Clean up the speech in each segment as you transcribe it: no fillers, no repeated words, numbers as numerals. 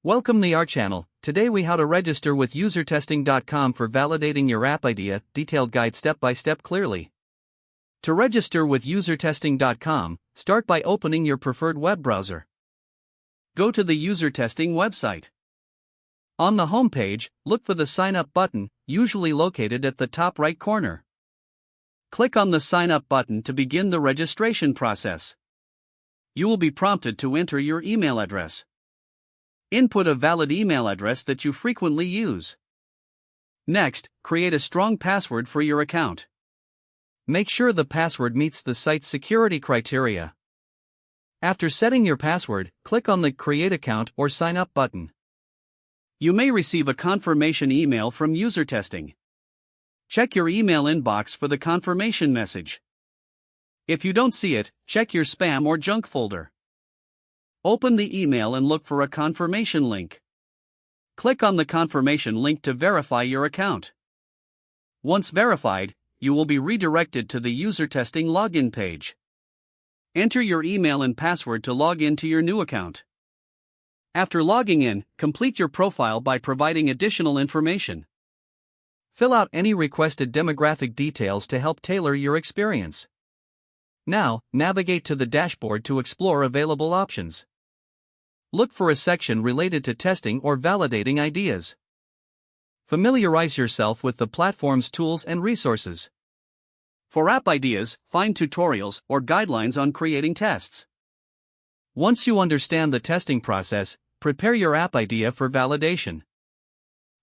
Welcome to our channel. Today we how to register with usertesting.com for validating your app idea, detailed guide step by step clearly. To register with usertesting.com, start by opening your preferred web browser. Go to the UserTesting website. On the home page, look for the Sign Up button, usually located at the top right corner. Click on the Sign Up button to begin the registration process. You will be prompted to enter your email address. Input a valid email address that you frequently use. Next, create a strong password for your account. Make sure the password meets the site's security criteria. After setting your password, click on the Create Account or Sign Up button. You may receive a confirmation email from UserTesting. Check your email inbox for the confirmation message. If you don't see it, check your spam or junk folder. Open the email and look for a confirmation link. Click on the confirmation link to verify your account. Once verified, you will be redirected to the UserTesting login page. Enter your email and password to log into your new account. After logging in, complete your profile by providing additional information. Fill out any requested demographic details to help tailor your experience. Now, navigate to the dashboard to explore available options. Look for a section related to testing or validating ideas. Familiarize yourself with the platform's tools and resources. For app ideas, find tutorials or guidelines on creating tests. Once you understand the testing process, prepare your app idea for validation.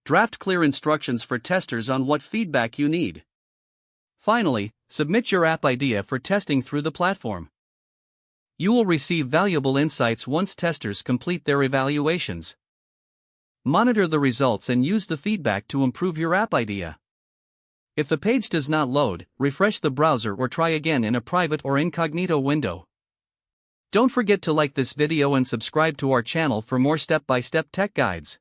Draft clear instructions for testers on what feedback you need. Finally, submit your app idea for testing through the platform. You will receive valuable insights once testers complete their evaluations. Monitor the results and use the feedback to improve your app idea. If the page does not load, refresh the browser or try again in a private or incognito window. Don't forget to like this video and subscribe to our channel for more step-by-step tech guides.